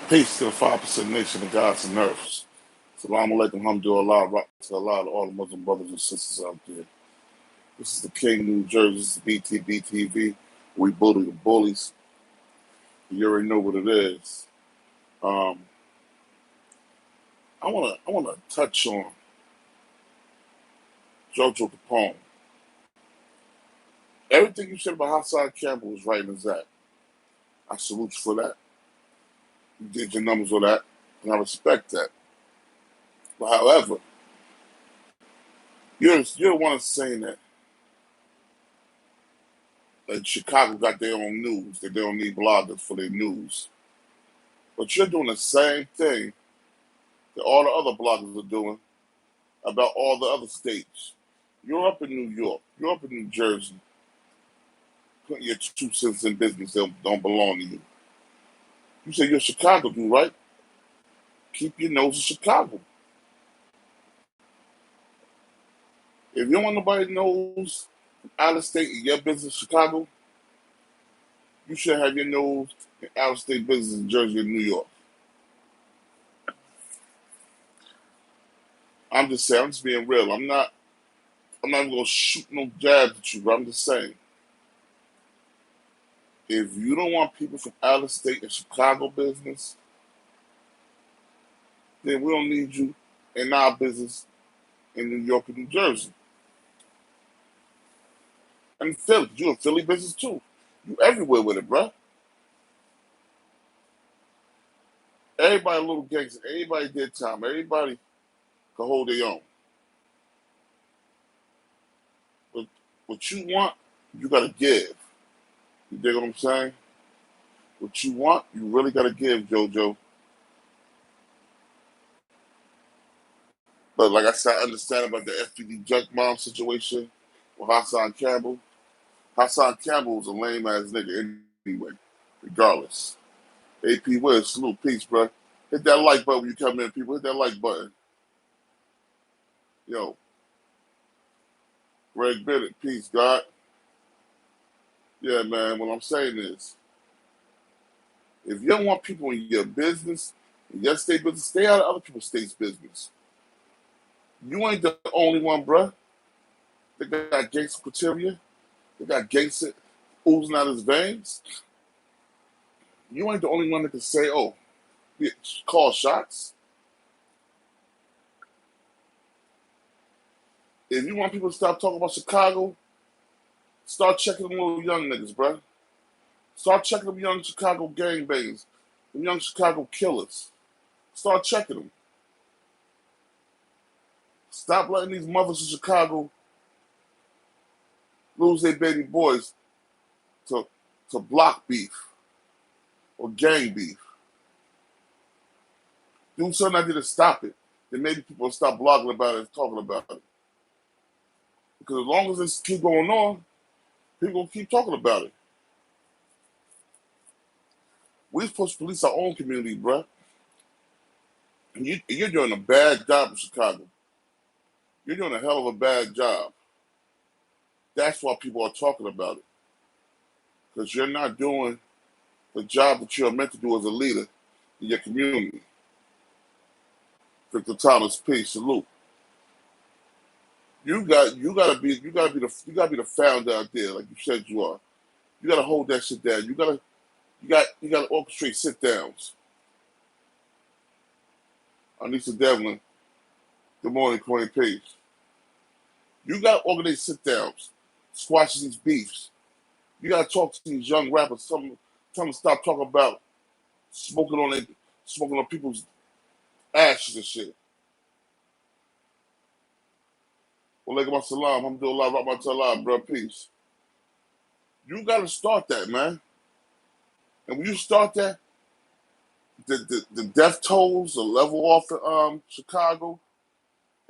Peace to the 5% nation of gods and earths. Salam alaikum, hamdulillah, right to Allah, to all the Muslim brothers and sisters out there. This is the King, New Jersey, this is BTBTV. We bully the bullies. You already know what it is. Um, I wanna touch on JoJo Capone. Everything you said about Hassan Campbell was right and exact. I salute you for that. You did your numbers on that, and I respect that. But however, you're the one saying that Chicago got their own news, that they don't need bloggers for their news. But you're doing the same thing that all the other bloggers are doing about all the other states. You're up in New York, you're up in New Jersey, putting your 2 cents in business that don't belong to you. You say you're a Chicago dude, right? Keep your nose in Chicago. If you don't want nobody knows out of state in your business, Chicago, you should have your nose in out of state business in Jersey and New York. I'm just saying, I'm just being real. I'm not even gonna shoot no jabs at you, but I'm just saying. If you don't want people from out of state and Chicago business, then we don't need you in our business in New York and New Jersey. And Philly, you in Philly business too. You everywhere with it, bruh. Everybody a little gangster. Everybody did time. Everybody can hold their own. But what you want, you gotta give. You dig what I'm saying? What you want, you really gotta give, JoJo. But like I said, I understand about the FPD junk bomb situation with Hassan Campbell. Hassan Campbell was a lame ass nigga anyway, regardless. AP Wiz, salute, peace, bro. Hit that like button when you come in, people. Hit that like button. Yo, Greg Bennett, peace, God. Yeah, man, what I'm saying is, if you don't want people in your business, in your state business, stay out of other people's state's business. You ain't the only one, bruh. They got gangster criteria. They got gangster oozing out his veins. You ain't the only one that can say, oh, call shots. If you want people to stop talking about Chicago, start checking them little young niggas, bruh. Start checking them young Chicago gangbangs, them young Chicago killers. Start checking them. Stop letting these mothers in Chicago lose their baby boys to, to block beef or gang beef. Do something I did to stop it. Then maybe people will stop blogging about it and talking about it. Because as long as this keep going on, people will keep talking about it. We're supposed to police our own community, bruh. And you're doing a bad job in Chicago. You're doing a hell of a bad job. That's why people are talking about it. Because you're not doing the job that you're meant to do as a leader in your community. Victor Thomas, peace, salute. You gotta be the founder out there, like you said you are. You gotta hold that shit down. You gotta orchestrate sit downs. Anissa Devlin, good morning, Queen Peace. You gotta organize sit downs, squash these beefs. You gotta talk to these young rappers, tell them to stop talking about smoking on their, smoking on people's ashes and shit. Walaikum assalam, alhamdulillah, rahmatullah, bro, peace. You gotta start that, man. And when you start that, the death tolls will level off in Chicago,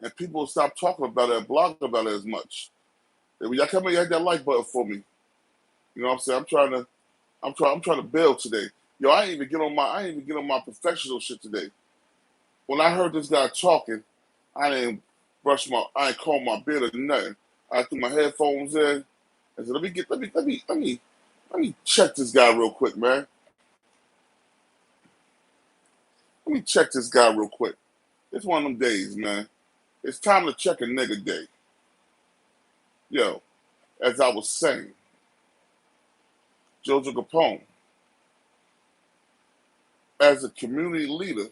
and people will stop talking about it and blogging about it as much. And when y'all come in, you hit that like button for me. You know what I'm saying? I'm trying to build today. Yo, I ain't even get on my professional shit today. When I heard this guy talking, I ain't comb my beard or nothing. I threw my headphones in and said, let me check this guy real quick, man. me check this guy real quick. It's one of them days, man. It's time to check a nigga day. Yo, as I was saying, JoJo Capone, as a community leader,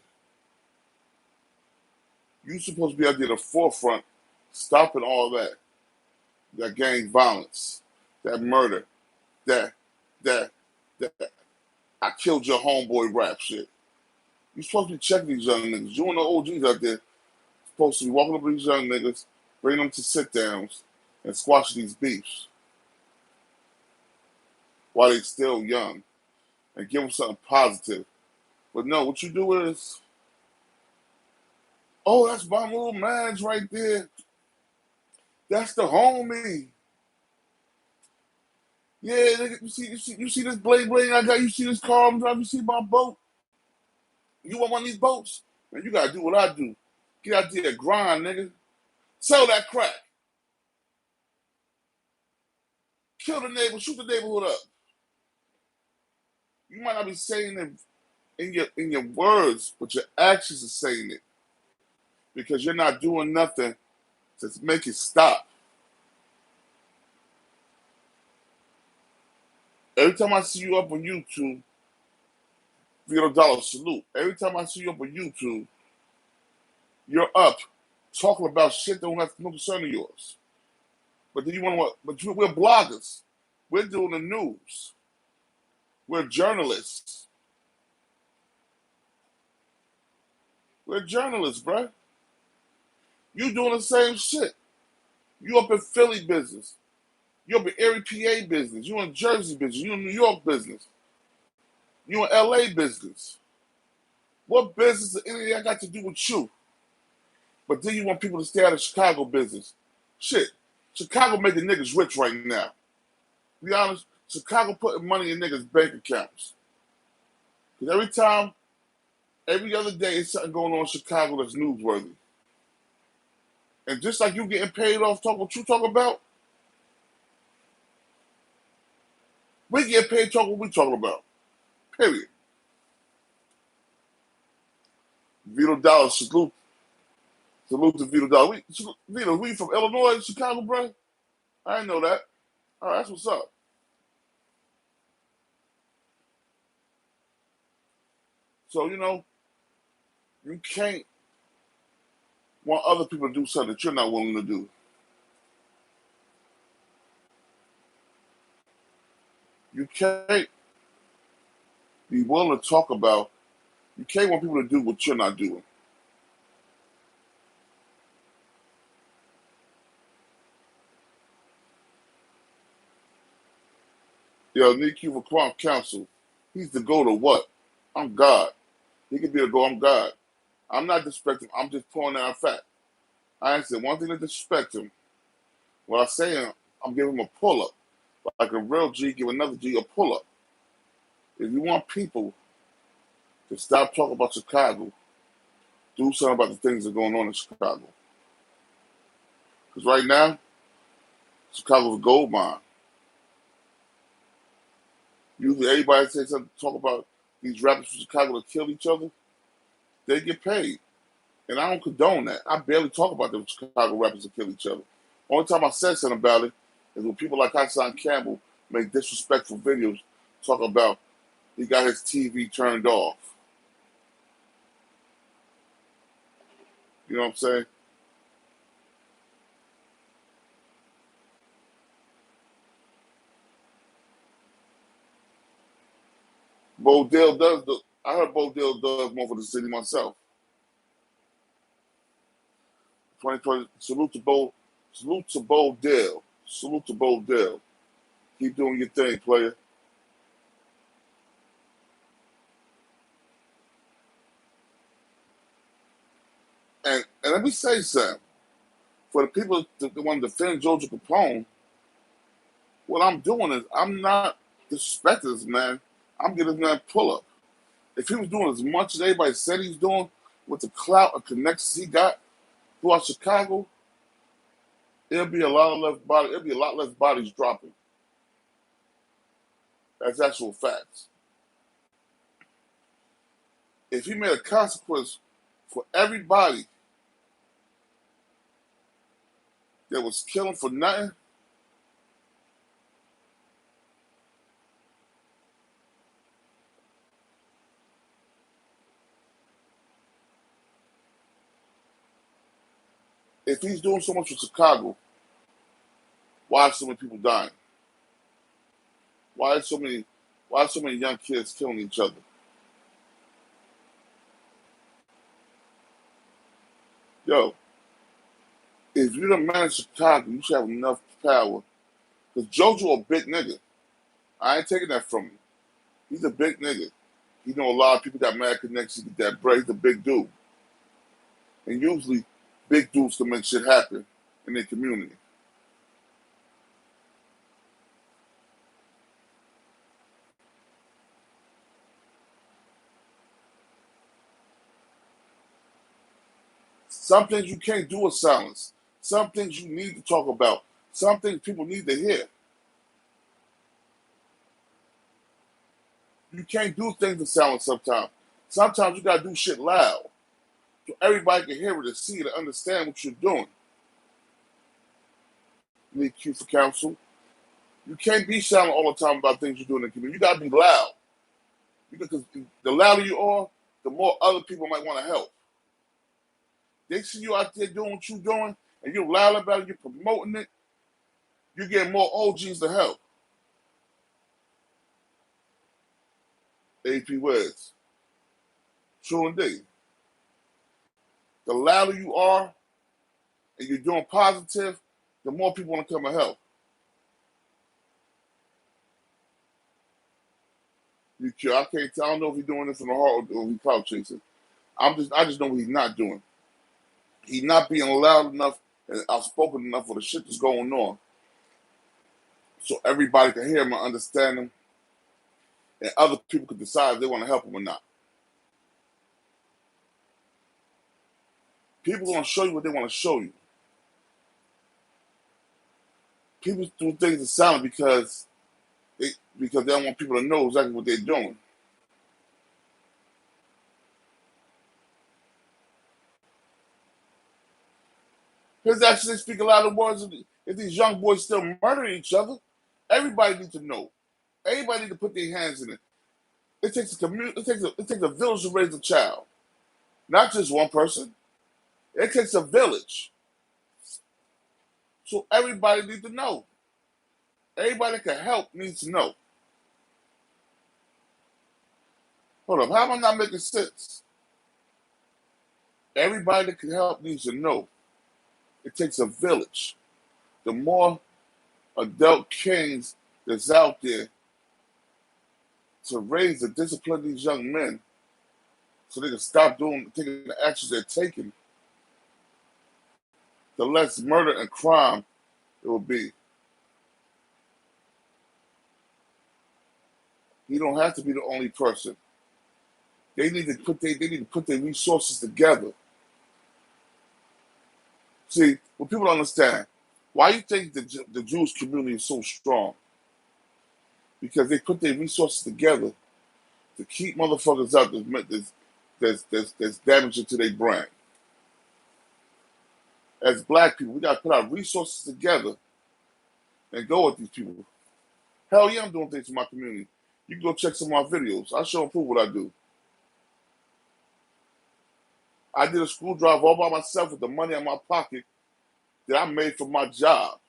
you're supposed to be out there at the forefront, stopping all that gang violence, that murder, that that I killed your homeboy rap shit. You're supposed to be checking these young niggas. You and the OGs out there supposed to be walking up with these young niggas, bring them to sit downs, and squash these beefs while they still young, and give them something positive. But no, what you do is, oh, that's my little man's right there. That's the homie. Yeah, nigga, you see this blade I got. You see this car I'm driving. You see my boat. You want one of these boats? Man, you gotta do what I do. Get out there, grind, nigga. Sell that crack. Kill the neighbor. Shoot the neighborhood up. You might not be saying it in your words, but your actions are saying it because you're not doing nothing to make it stop. Every time I see you up on YouTube, $0 salute. Every time I see you up on YouTube, you're up talking about shit that don't have no concern of yours. But then you want to what? But we're bloggers. We're doing the news. We're journalists. We're journalists, bruh. You doing the same shit. You up in Philly business. You up in Erie, PA business. You in Jersey business. You in New York business. You in LA business. What business does any of that got to do with you? But then you want people to stay out of Chicago business. Shit. Chicago making niggas rich right now. To be honest, Chicago putting money in niggas' bank accounts. Because every other day, it's something going on in Chicago that's newsworthy. And just like you getting paid off talking what you talk about, we get paid talking what we talking about. Period. Vito Dollar, salute to Vito Dollar. Vito, we from Illinois, Chicago, bro? I didn't know that. All right, that's what's up. So, you can't want other people to do something that you're not willing to do. You can't be willing to talk about, you can't want people to do what you're not doing. Yo, Nick Q for counsel. He's the go to what? I'm God. He could be the go, I'm God. I'm not disrespecting him. I'm just pointing out a fact. I ain't saying one thing to disrespect him. What I say, I'm giving him a pull up. Like a real G, give another G a pull up. If you want people to stop talking about Chicago, do something about the things that are going on in Chicago. Because right now, Chicago's a gold mine. Usually everybody says something, talk about these rappers from Chicago that kill each other, they get paid. And I don't condone that. I barely talk about them Chicago rappers that kill each other. Only time I said something about it is when people like Hassan Campbell make disrespectful videos talking about he got his TV turned off. You know what I'm saying? I heard Bo Dale does more for the city myself. 2020, salute to Bo Dale. Salute to Bo Dale. Keep doing your thing, player. And let me say something. For the people that want to defend JoJo Capone, what I'm doing is I'm not disrespecting this man. I'm giving this man pull up. If he was doing as much as everybody said he's doing with the clout and connections he got throughout Chicago, there'll be a lot less bodies dropping. That's actual facts. if he made a consequence for everybody that was killing for nothing, if he's doing so much for Chicago, why are so many people dying? Why are so many young kids killing each other? Yo, if you're the man of Chicago, you should have enough power. Because JoJo a big nigga. I ain't taking that from him. He's a big nigga. He know a lot of people got mad connections with that bread. He's a big dude. And usually, big dudes can make shit happen in their community. Some things you can't do with silence. Some things you need to talk about. Some things people need to hear. You can't do things in silence sometimes. Sometimes you gotta do shit loud so everybody can hear it and see it and understand what you're doing. You need cue for counsel. You can't be silent all the time about things you're doing in the community. You gotta be loud. Because the louder you are, the more other people might want to help. They see you out there doing what you're doing, and you're loud about it, you're promoting it, you get more OGs to help. AP words. True indeed. The louder you are and you're doing positive, the more people want to come and help. I can't tell. I don't know if he's doing this in the heart or he's clout chasing. I just know what he's not doing. He's not being loud enough and outspoken enough for the shit that's going on, so everybody can hear him and understand him, and other people can decide if they want to help him or not. People are gonna show you what they want to show you. People do things in silence because they don't want people to know exactly what they're doing. His actions speak a lot of words. If these young boys still murdering each other, everybody needs to know. Everybody needs to put their hands in it. It takes a community. It takes a village to raise a child, not just one person. It takes a village. So everybody needs to know. Everybody that can help needs to know. Hold up, how am I not making sense? Everybody that can help needs to know. It takes a village. The more adult kings that's out there to raise and discipline these young men so they can stop taking the actions they're taking, the less murder and crime it will be. You don't have to be the only person. They need to put their resources together. See, what people don't understand, why you think the Jewish community is so strong? Because they put their resources together to keep motherfuckers out that's damaging to their brand. As black people, we gotta put our resources together and go with these people. Hell yeah, I'm doing things for my community. You can go check some of my videos. I show and prove what I do. I did a school drive all by myself with the money in my pocket that I made from my job.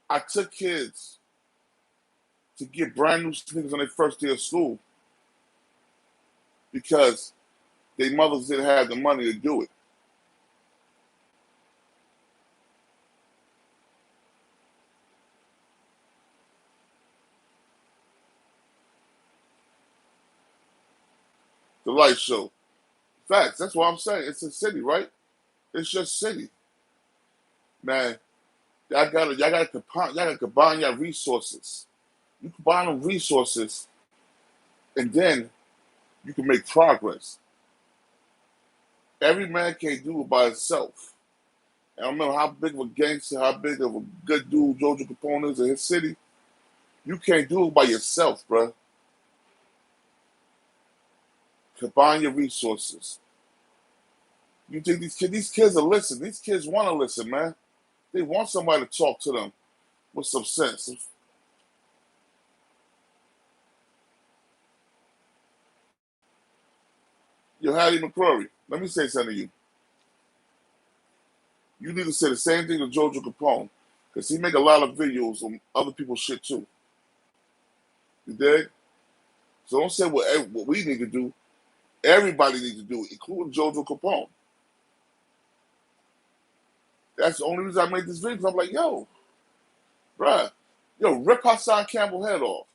I took kids to get brand new sneakers on their first day of school because their mothers didn't have the money to do it. The light show. Facts. That's what I'm saying. It's a city, right? It's just city. Man, y'all gotta combine your resources. You combine them resources and then you can make progress. Every man can't do it by himself. And I don't know how big of a gangster, how big of a good dude JoJo Capone is in his city. You can't do it by yourself, bruh. Combine your resources. You think these kids will listen? These kids want to listen, man. They want somebody to talk to them with some sense. Yo, Hattie McCrory, let me say something to you. You need to say the same thing to JoJo Capone, because he make a lot of videos on other people's shit too. You dig? So don't say what we need to do. Everybody needs to do it, including JoJo Capone. That's the only reason I made this video. 'Cause I'm like, yo, bruh, yo, rip Hassan Campbell head off.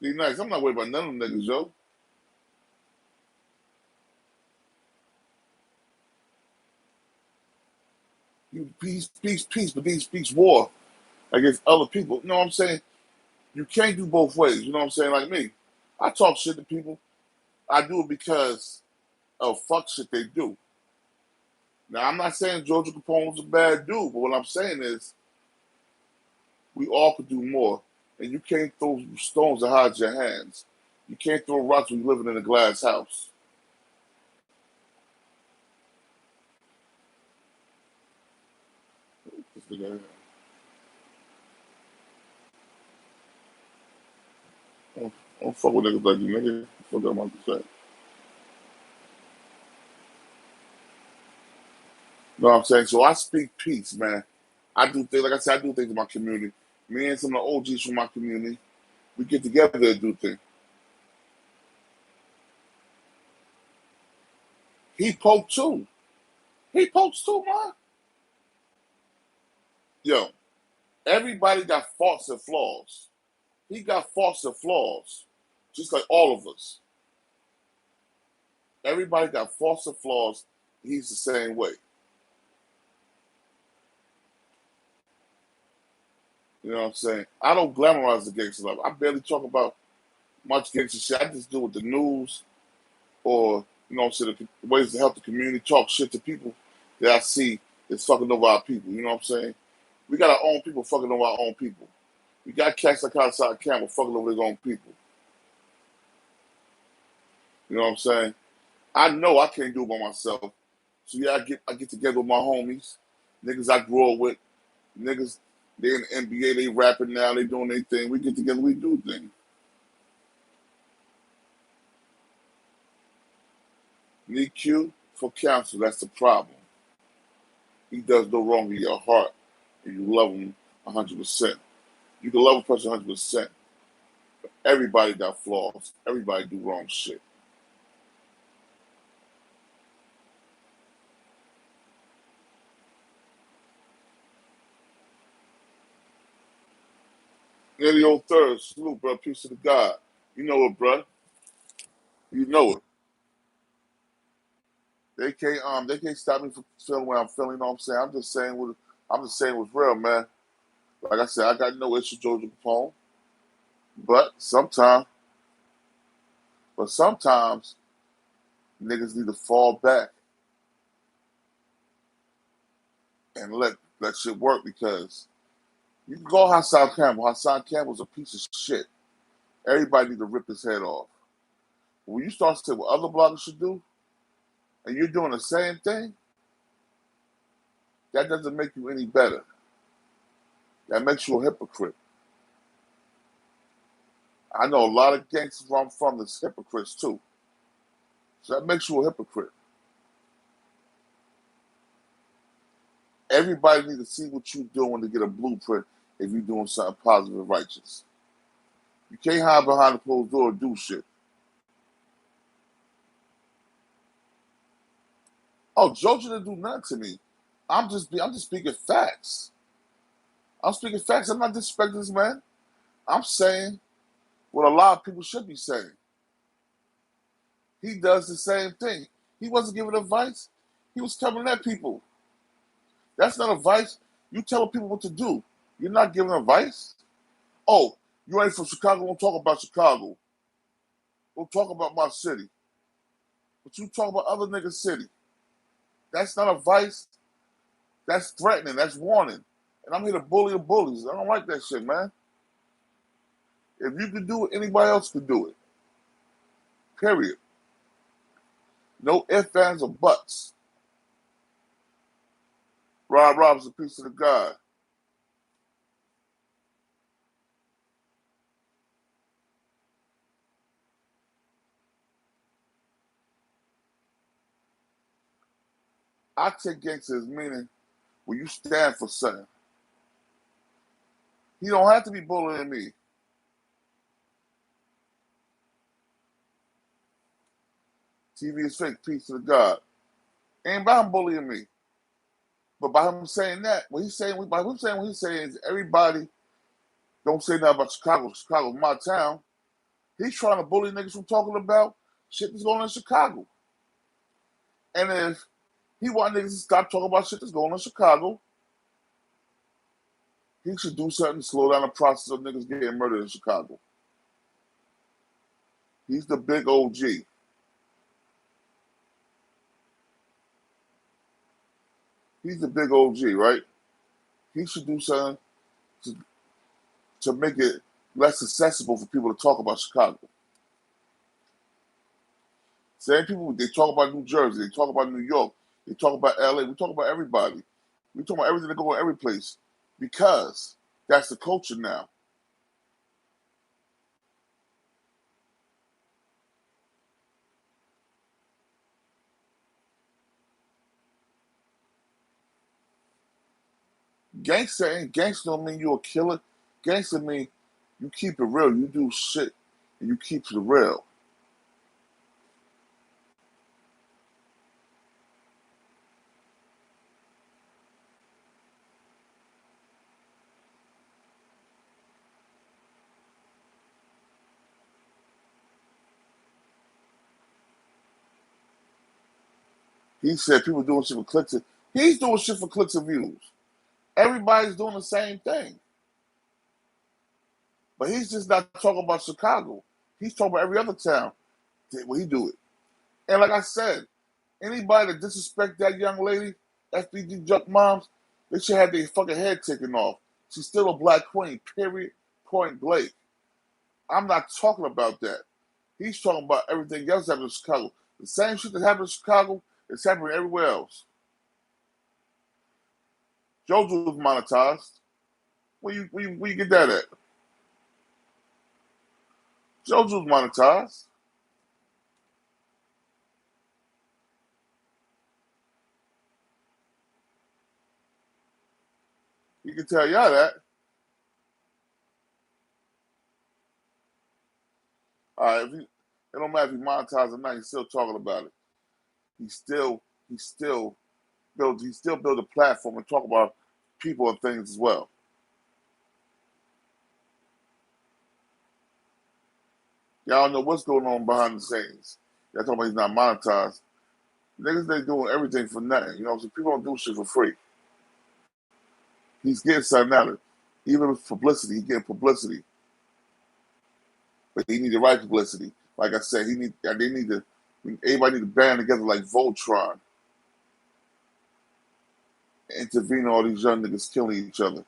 Be nice. I'm not worried about none of them niggas, yo. You peace, peace, peace, but these speaks war against other people. You know what I'm saying? You can't do both ways. You know what I'm saying? Like me, I talk shit to people. I do it because of fuck shit they do. Now I'm not saying Georgia Capone's a bad dude, but what I'm saying is we all could do more. And you can't throw stones to hide your hands. You can't throw rocks when you're living in a glass house. Don't fuck with niggas like you, nigga. Fuck that I'm say. You know what I'm saying? So I speak peace, man. I do things, like I said, I do things in my community. Me and some of the OGs from my community, we get together to do things. He poked too. He pokes too, man. Yo, everybody got faults and flaws. He got faults and flaws, just like all of us. Everybody got faults and flaws. He's the same way. You know what I'm saying? I don't glamorize the gangster life. I barely talk about much gangster shit. I just do with the news or, you know what I'm saying, the ways to help the community, talk shit to people that I see is fucking over our people. You know what I'm saying? We got our own people fucking over our own people. We got cats like outside Campbell fucking over his own people. You know what I'm saying? I know I can't do it by myself. So yeah, I get together with my homies, niggas I grew up with, niggas they in the NBA, they rapping now, they doing their thing. We get together, we do things. Need Q for counsel, that's the problem. He does no wrong in your heart, and you love him 100%. You can love a person 100%. Everybody got flaws. Everybody do wrong shit. Nearly old third, salute, bro. Peace to the God. You know it, bro. You know it. They can't stop me from feeling what I'm feeling. You know what I'm saying? I'm just saying what's real, man. Like I said, I got no issue with JoJo Capone, but sometimes niggas need to fall back and let shit work because you can go Hassan Campbell. Hassan Campbell's a piece of shit. Everybody need to rip his head off. When you start to say what other bloggers should do, and you're doing the same thing, that doesn't make you any better. That makes you a hypocrite. I know a lot of gangsters where I'm from that's hypocrites too. So that makes you a hypocrite. Everybody needs to see what you're doing to get a blueprint if you're doing something positive and righteous. You can't hide behind the closed door and do shit. Oh, Jojo didn't do nothing to me. I'm just speaking facts. I'm speaking facts. I'm not disrespecting this man. I'm saying what a lot of people should be saying. He does the same thing. He wasn't giving advice. He was coming at people. That's not advice. You telling people what to do. You're not giving advice. Oh, you ain't from Chicago. Don't talk about Chicago. Don't talk about my city. But you talk about other niggas' city. That's not advice. That's threatening. That's warning. And I'm here to bully the bullies. I don't like that shit, man. If you can do it, anybody else can do it. Period. No ifs, ands, or buts. Rob Rob's a piece of the God. I take gangster as meaning when you stand for something. He don't have to be bullying me. TV is fake, piece of the God. Ain't about him bullying me. But by him saying that, what he's saying, what he's saying is everybody don't say nothing about Chicago. Chicago's my town. He's trying to bully niggas from talking about shit that's going on in Chicago. And if he want niggas to stop talking about shit that's going on in Chicago, he should do something to slow down the process of niggas getting murdered in Chicago. He's the big OG. He's the big OG, right? He should do something to make it less accessible for people to talk about Chicago. Same people, they talk about New Jersey, they talk about New York, they talk about LA, we talk about everybody. We talk about everything that goes on every place because that's the culture now. Gangster ain't gangster don't mean you're a killer. Gangster mean you keep it real. You do shit and you keep it real. He said people doing shit for clicks. He's doing shit for clicks and views. Everybody's doing the same thing. But he's just not talking about Chicago. He's talking about every other town where he do it. And like I said, anybody that disrespect that young lady, FBG Junk Moms, they should have their fucking head taken off. She's still a black queen, period, point blank. I'm not talking about that. He's talking about everything else happening in Chicago. The same shit that happened in Chicago is happening everywhere else. JoJo was monetized. Where you get that at? JoJo's monetized. He can tell y'all that. It don't matter if he monetized or not, he's still talking about it. He still build a platform and talk about people and things as well. Y'all know what's going on behind the scenes. Y'all talking about he's not monetized. Niggas they doing everything for nothing. You know, so people don't do shit for free. He's getting something out of it. Even with publicity, he's getting publicity. But he need the right publicity. Like I said, they need to everybody need to band together like Voltron. Intervene all these young niggas killing each other.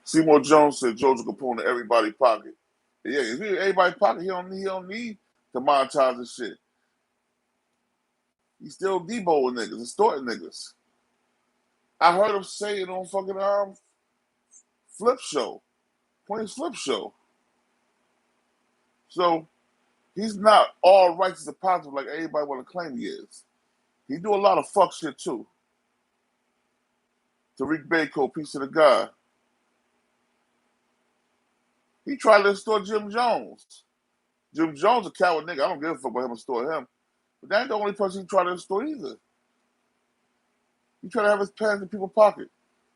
Seymour Jones said JoJo Capone in everybody's pocket. Yeah, if he in everybody's pocket, he don't need to monetize this shit. He's still deboing niggas, extorting niggas. I heard him say it on fucking Flip Show, Queen's Flip Show. So he's not all righteous and positive like everybody want to claim he is. He do a lot of fuck shit too. Tariq Bako, piece of the God. He tried to extort Jim Jones. Jim Jones a coward nigga. I don't give a fuck about him extort him. But that ain't the only person he tried to extort either. He tried to have his pants in people's pocket.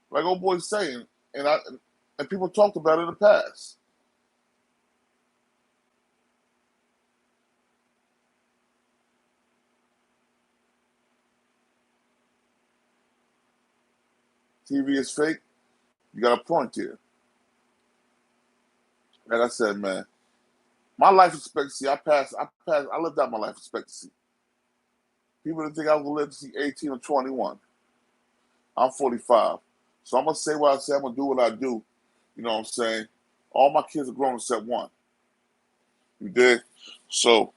Like old boy's saying. And people talked about it in the past. TV is fake. You got a point here. Like I said, man, my life expectancy, I lived out my life expectancy. People didn't think I was going to live to see 18 or 21. I'm 45. So I'm going to say what I say. I'm going to do what I do. You know what I'm saying? All my kids are grown except one. You dig? So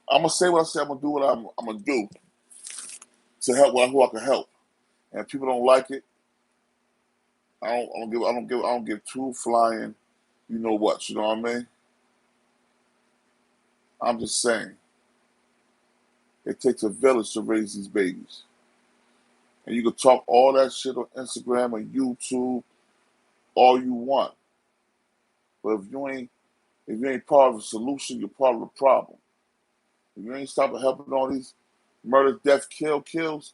I'm going to say what I say. I'm going to do what I'm going to do to help who I can help. And if people don't like it, I don't give two flying, you know what? You know what I mean? I'm just saying. It takes a village to raise these babies. And you can talk all that shit on Instagram and YouTube all you want. But if you ain't part of the solution, you're part of the problem. If you ain't stopping helping all these murder, death, kills,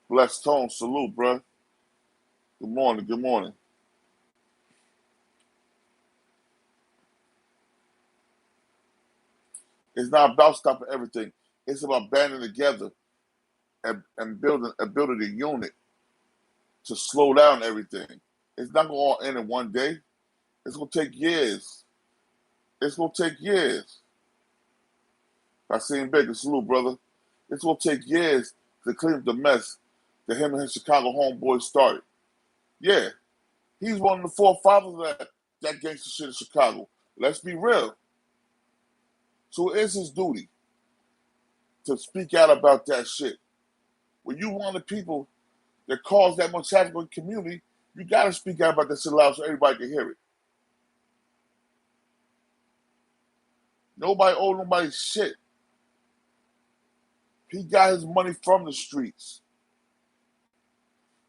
blessed tone, salute, bruh. Good morning, good morning. It's not about stopping everything. It's about banding together and building a unit to slow down everything. It's not going to end in one day. It's going to take years. It's going to take years. I seen Baker, salute, brother. It's going to take years to clean up the mess that him and his Chicago homeboys started. Yeah, he's one of the forefathers of that gangster shit in Chicago. Let's be real. So it is his duty to speak out about that shit. When you one of the people that caused that much havoc in the community, you got to speak out about that shit loud so everybody can hear it. Nobody owe nobody shit. He got his money from the streets.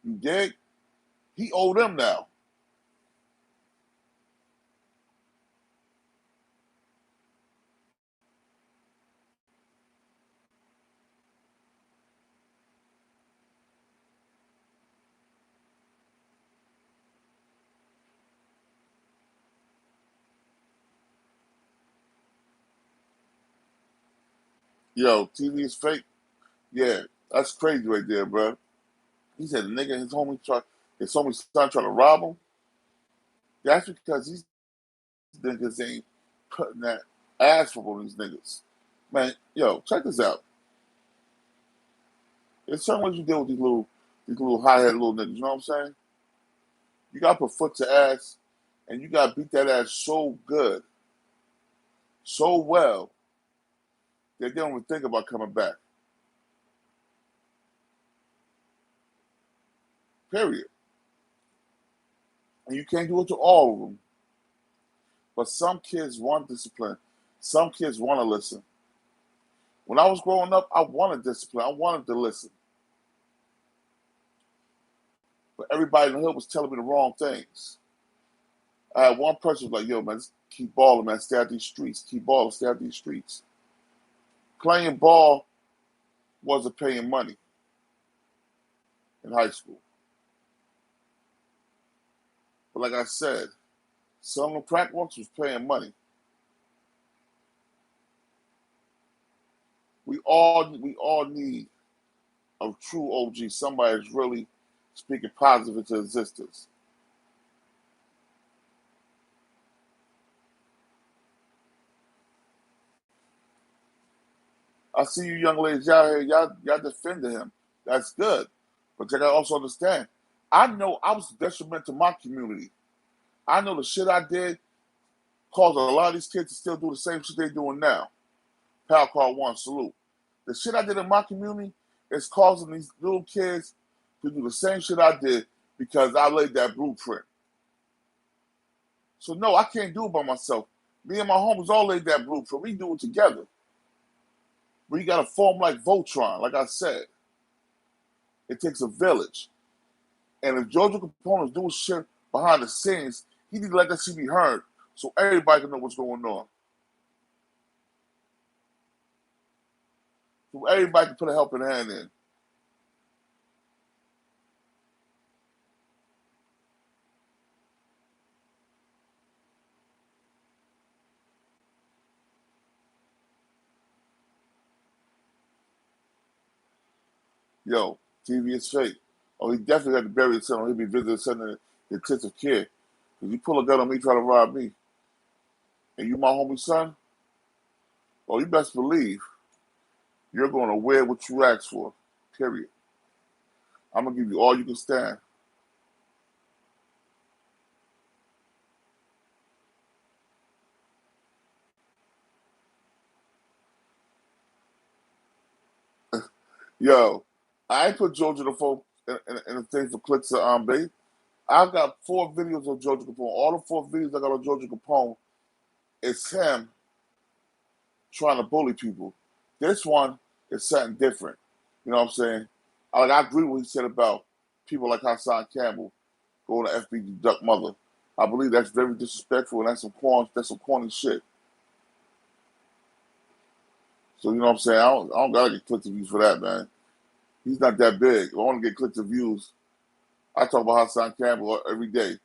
You dig? He owe them now. Yo, TV is fake. Yeah, that's crazy right there, bro. He said the nigga his homie son tried to rob him. That's because these niggas ain't putting that ass for on these niggas. Man, yo, check this out. There's certain ways you deal with these little high-headed little niggas, you know what I'm saying? You gotta put foot to ass and you gotta beat that ass so good, so well, that they don't even think about coming back. Period. And you can't do it to all of them. But some kids want discipline. Some kids want to listen. When I was growing up, I wanted discipline. I wanted to listen. But everybody in the hood was telling me the wrong things. I had one person was like, yo, man, just keep balling, man. Stay out these streets. Keep balling, stay out these streets. Playing ball wasn't paying money in high school. But like I said, some of the crack works was paying money. We all need a true OG, somebody that's really speaking positive into existence. I see you young ladies out here, y'all defending him. That's good. But you gotta also understand, I know I was detrimental to my community. I know the shit I did caused a lot of these kids to still do the same shit they doing now. Pal Call One, salute. The shit I did in my community is causing these little kids to do the same shit I did because I laid that blueprint. So no, I can't do it by myself. Me and my homies all laid that blueprint. We do it together. We gotta form like Voltron, like I said. It takes a village. And if JoJo Capone is doing shit behind the scenes, he need to let that shit be heard so everybody can know what's going on. So everybody can put a helping hand in. Yo, TV is fake. Oh, he definitely had to bury his son, or he'd be visiting his son in the intensive care. If you pull a gun on me, try to rob me, and you my homie son, oh, you best believe you're going to wear what you asked for, period. I'm going to give you all you can stand. Yo, I ain't put JoJo the phone in the thing for clicks of babe. I've got 4 videos of JoJo Capone. All the 4 videos I got on JoJo Capone, it's him trying to bully people. This one is something different. You know what I'm saying? I agree with what he said about people like Hassan Campbell going to FBG Duck Mother. I believe that's very disrespectful and that's some corny shit. So you know what I'm saying? I don't gotta get clicks and views for that, man. He's not that big. If I want to get clicks and views, I talk about Hassan Campbell every day.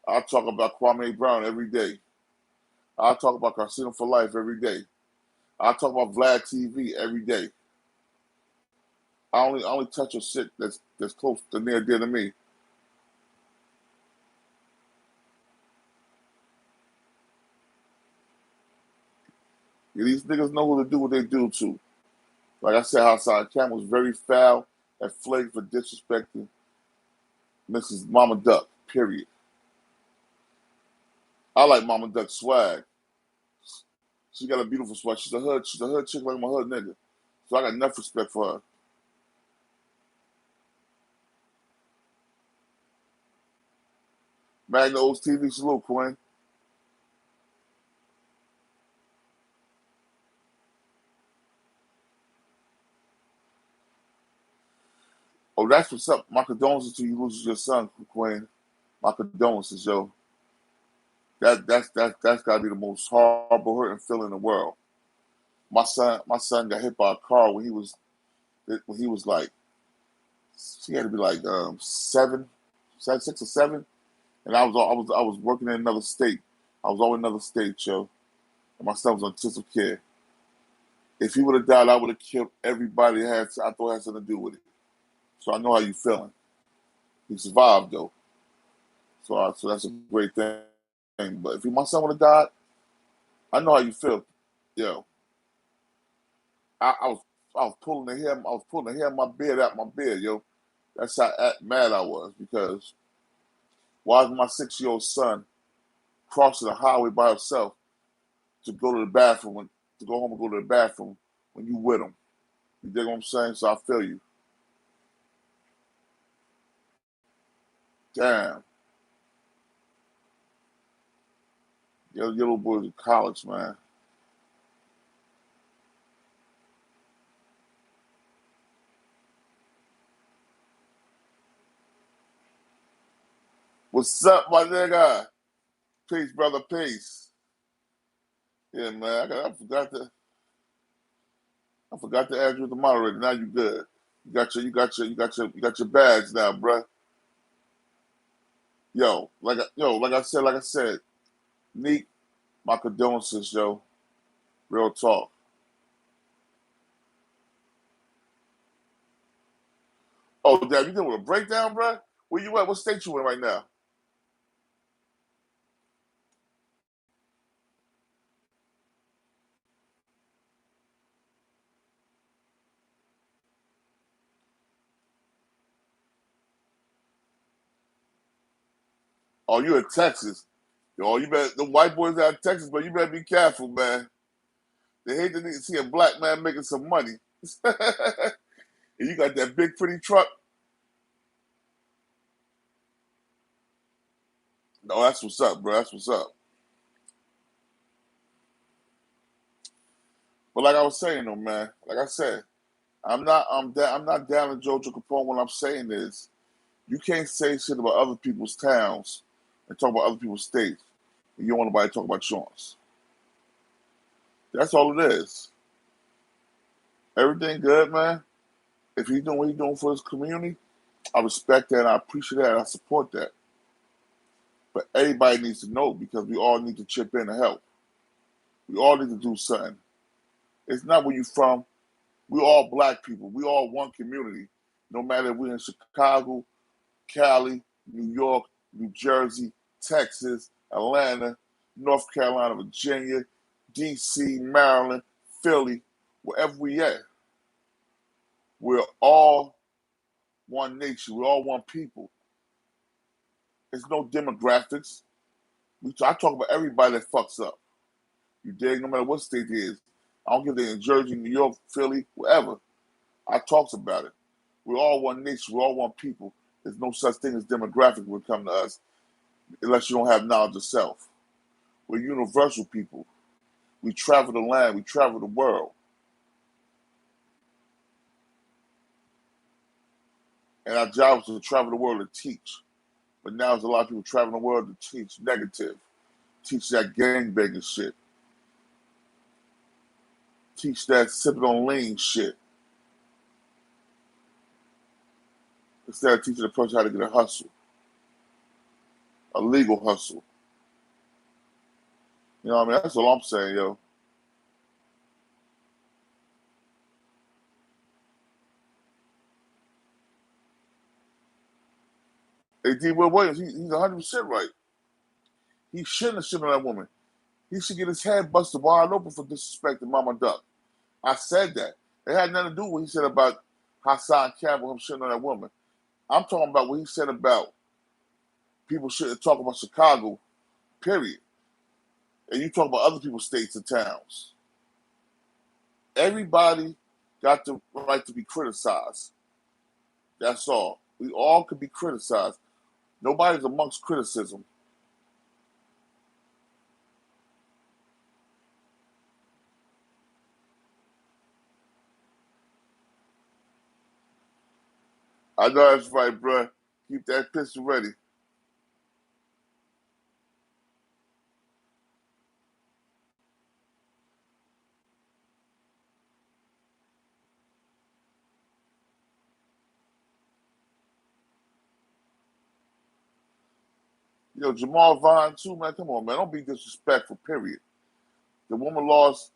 I talk about Kwame Brown every day. I talk about Casino for Life every day. I talk about Vlad TV every day. I only touch a shit that's close to near dear to me. Yeah, these niggas know who to do what they do to. Like I said, Hassan Campbell was very foul and flagrant for disrespecting Mrs. Mama Duck. Period. I like Mama Duck swag. She got a beautiful swag. She's a hood. She's a hood chick like my hood nigga. So I got enough respect for her. Magna O's TV salute, Queen. Oh, that's what's up. My condolences to you losing your son, Queen. My condolences, yo. That's gotta be the most horrible hurting feeling in the world. My son got hit by a car when he was like, he had to be like 6 or 7, and I was working in another state. I was all in another state, yo. And my son was on intensive care. If he would have died, I would have killed everybody I thought had something to do with it. So I know how you feeling. He survived though, so that's a great thing. But if my son would have died, I know how you feel. Yo, I was I was pulling the hair. I was pulling the hair of my beard out my beard, yo. That's how mad I was because why is my 6-year-old son crossing the highway by himself to go to the bathroom to go home and go to the bathroom when you with him? You dig what I'm saying? So I feel you. Damn, your little boy's in college, man. What's up, my nigga? Peace, brother. Peace. Yeah, man. I forgot to add you as the moderator. Now you good. You got your badge now, bruh. Like I said, Neek, my condolences, yo. Real talk. Oh, damn, you doing a breakdown, bruh? Where you at? What state you in right now? Oh, you in Texas. Yo, you better, the white boys out of Texas, but you better be careful, man. They hate to see a black man making some money. And you got that big pretty truck. No, that's what's up, bro. That's what's up. But like I was saying though, man, like I said, I'm not down to JoJo Capone. What I'm saying is you can't say shit about other people's towns and talk about other people's states. And you don't want nobody to talk about yours. That's all it is. Everything good, man. If he's doing what he's doing for his community, I respect that, I appreciate that, I support that. But everybody needs to know because we all need to chip in to help. We all need to do something. It's not where you from. We all black people. We all one community. no matter if we're in Chicago, Cali, New York, New Jersey, Texas, Atlanta, North Carolina, Virginia, DC, Maryland, Philly, wherever we at. We're all one nation. We're all one people. There's no demographics. I talk about everybody that fucks up. You dig? No matter what state it is. I don't give a damn in Jersey, New York, Philly, wherever. I talks about it. We're all one nation. We're all one people. There's no such thing as demographic when it comes to us unless you don't have knowledge of self. We're universal people. We travel the land. We travel the world. And our job is to travel the world and teach. But now there's a lot of people traveling the world to teach negative. Teach that gangbanging shit. Teach that sipping on lean shit. Instead of teaching the person how to get a hustle. A legal hustle. You know what I mean? That's all I'm saying, yo. Hey, D. Will Williams, he's 100% right. He shouldn't have shit on that woman. He should get his head busted wide open for disrespecting Mama Duck. I said that. It had nothing to do with what he said about Hassan Campbell, him shitting on that woman. I'm talking about what he said about people shouldn't talk about Chicago, period. And you talk about other people's states and towns. Everybody got the right to be criticized. That's all. We all could be criticized. Nobody's amongst criticism. I know that's right, bruh. Keep that pistol ready. Yo, Jamal Vine too, man. Come on, man. Don't be disrespectful, period. The woman lost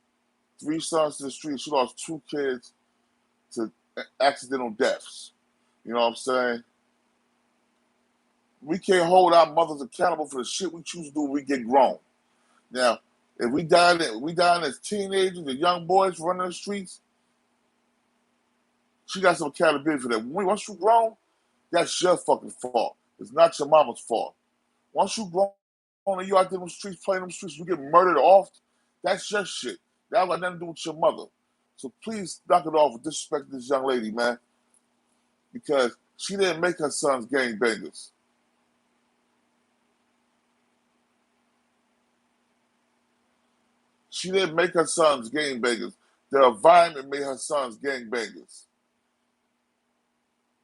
3 sons to the street. She lost 2 kids to accidental deaths. You know what I'm saying? We can't hold our mothers accountable for the shit we choose to do when we get grown. Now, if we dying as teenagers and young boys running the streets, she got some accountability for that. Once you grown, that's your fucking fault. It's not your mama's fault. Once you grown and you out there in the streets, playing them streets, you get murdered off, that's your shit. That got nothing to do with your mother. So please knock it off with disrespecting this young lady, man. Because she didn't make her sons gangbangers. She didn't make her sons gangbangers. The environment made her sons gangbangers.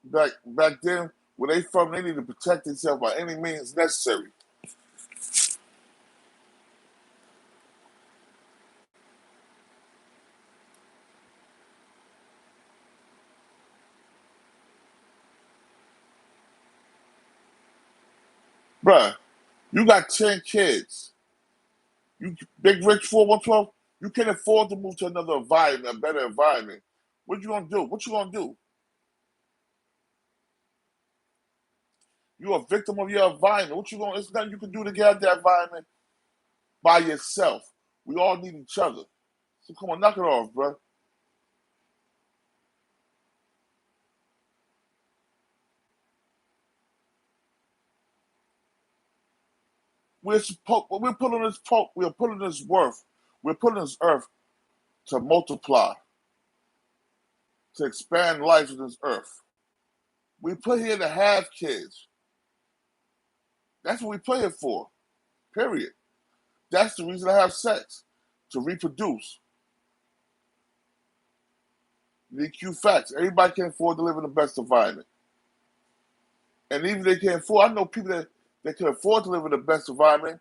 Back then, where they from, they need to protect themselves by any means necessary. Bruh, you got 10 kids. You big rich 4112, you can't afford to move to another environment, a better environment. What you gonna do? What you gonna do? You're a victim of your environment. What you gonna? It's nothing you can do to get out that environment by yourself. We all need each other. So come on, knock it off, bro. We're putting this we're putting this worth, we're putting this earth to multiply, to expand life on this earth. We put here to have kids. That's what we play it for. Period. That's the reason I have sex. To reproduce. The Q facts. Everybody can afford to live in the best environment. And even if they can't afford, I know people that can afford to live in the best environment,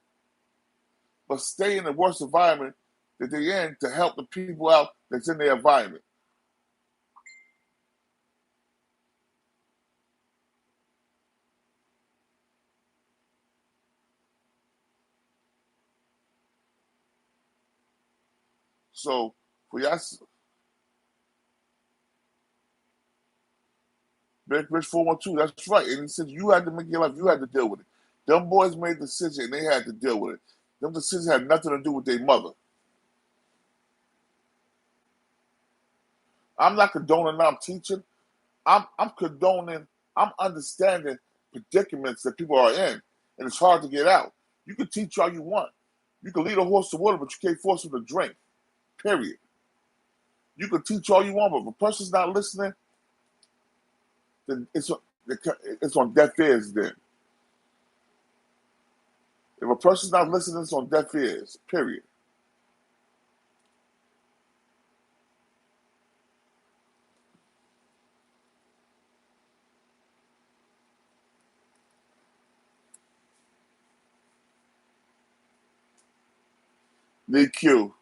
but stay in the worst environment that they're in to help the people out that's in their environment. So for y'all, Big Rich 412, that's right. And he said you had to make your life, you had to deal with it. Them boys made the decision and they had to deal with it. Them decisions had nothing to do with their mother. I'm not condoning I'm teaching. I'm condoning, I'm understanding predicaments that people are in. And it's hard to get out. You can teach all you want. You can lead a horse to water, but you can't force him to drink. Period. You can teach all you want, but if a person's not listening, then it's on deaf ears then. If a person's not listening, it's on deaf ears. Period. DQ.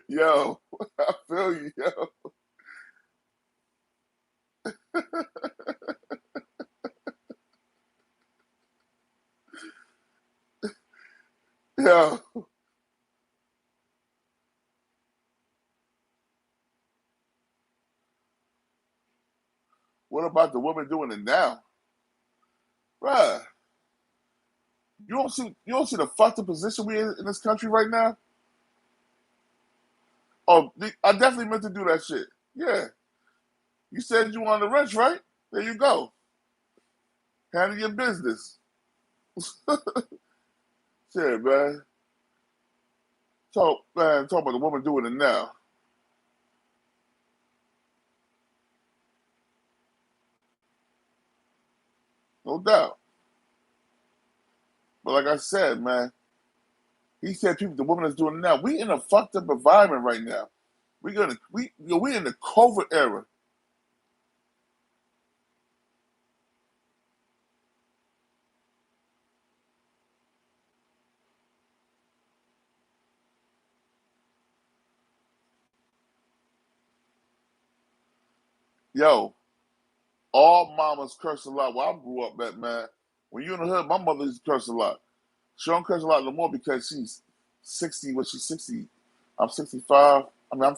Yo, I feel you, yo. Yo. What about the women doing it now? Bruh. You don't see the fucked up position we in this country right now? Oh, I definitely meant to do that shit. Yeah. You said you wanted to rent, right? There you go. Handle your business. Shit, man. Talk about the woman doing it now. No doubt. But like I said, man, he said the woman is doing it now. We in a fucked up environment right now. We in the COVID era. Yo, all mamas curse a lot. Where I grew up at, man. When you in the hood, my mother used to curse a lot. She don't curse a lot no more because she's 60. What she's 60? I'm 65. I mean,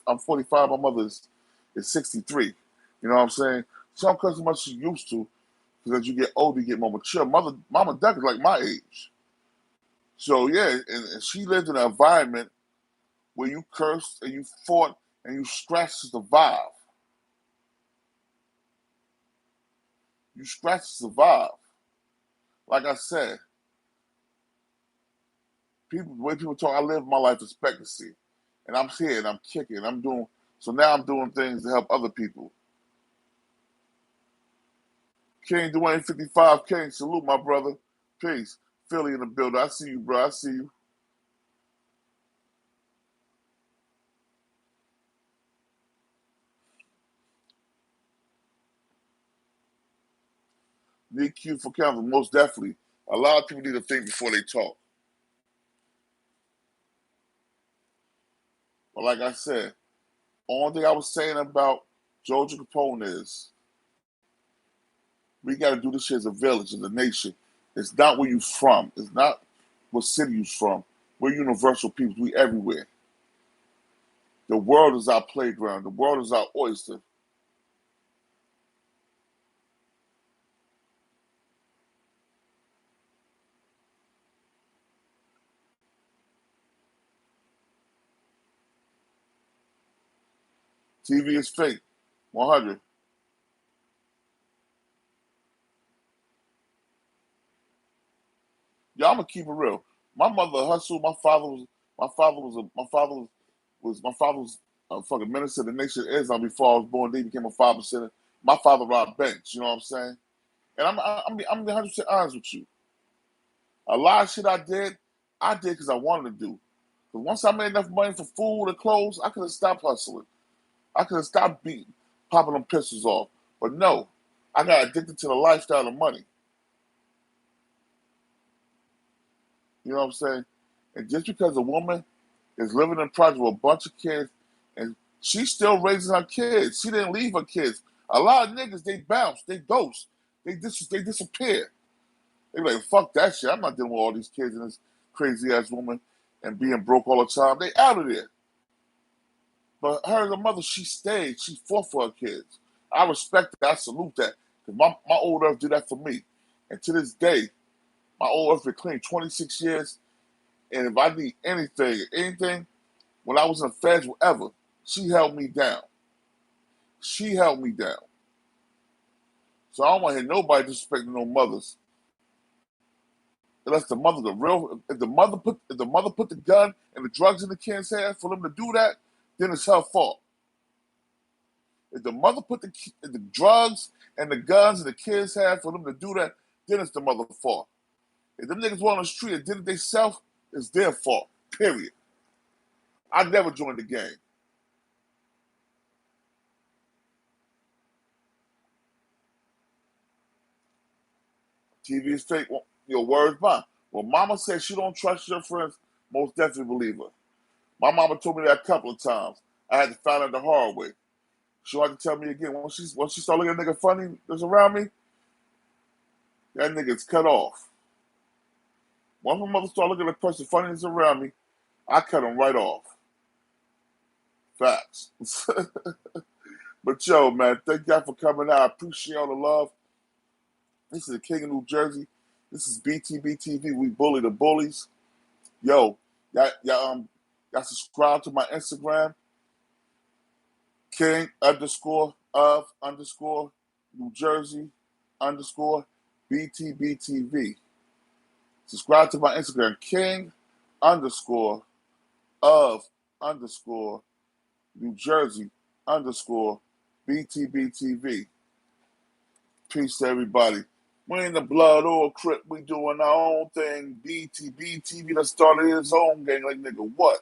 I'm 45. My mother is 63. You know what I'm saying? She don't curse as much as she used to because as you get older, you get more mature. Mama Duck is like my age. So yeah, and she lived in an environment where you cursed and you fought and you scratched to survive. You scratched to survive. Like I said, the way people talk, I live my life expectancy. And I'm here and I'm kicking. So now I'm doing things to help other people. King Dwayne 55, King, salute my brother. Peace. Philly in the building. I see you, bro. I see you. DQ for counsel, most definitely. A lot of people need to think before they talk. But like I said, only thing I was saying about JoJo Capone is we got to do this shit as a village, as a nation. It's not where you from. It's not what city you from. We're universal people. We everywhere. The world is our playground. The world is our oyster. TV is fake. 100. Y'all gonna keep it real. My mother hustled. My father was a fucking minister of the Nation of Islam before I was born. They became a 5%. My father robbed banks. You know what I'm saying? And I'm 100% honest with you. A lot of shit I did because I wanted to do. But once I made enough money for food and clothes, I could have stopped hustling. I could have stopped beating, popping them pistols off. But no, I got addicted to the lifestyle of money. You know what I'm saying? And just because a woman is living in a project with a bunch of kids and she's still raising her kids, she didn't leave her kids. A lot of niggas, they bounce, they ghost, they disappear. They be like, fuck that shit. I'm not dealing with all these kids and this crazy ass woman and being broke all the time. They out of there. But her and the mother, she stayed. She fought for her kids. I respect that. I salute that. Because my old earth did that for me. And to this day, my old earth been clean 26 years. And if I need anything, when I was in the feds, whatever, she held me down. She held me down. So I don't want to hear nobody disrespecting no mothers. Unless the mother the real, if the mother put the gun and the drugs in the kid's hand for them to do that, then it's her fault. If the mother put the drugs and the guns in the kid's hand for them to do that, then it's the mother's fault. If them niggas were on the street and did it themselves, it's their fault. Period. I never joined the gang. TV is fake. Well, your words bond. Well, mama said she don't trust your friends. Most definitely believe her. My mama told me that a couple of times. I had to find out the hard way. She had to tell me again. Once she started looking at a nigga funny that's around me, that nigga's cut off. Once my mother started looking at a person funny that's around me, I cut him right off. Facts. But yo, man, thank y'all for coming out. I appreciate all the love. This is the King of New Jersey. This is BTB TV. We bully the bullies. Yo, y'all subscribe to my Instagram, King _of_ New Jersey _ BTB Subscribe to my Instagram, King _ of _ New Jersey _ BTB Peace to everybody. We ain't the blood or Crip. We doing our own thing. BTB let's start his own gang. Like, nigga, what?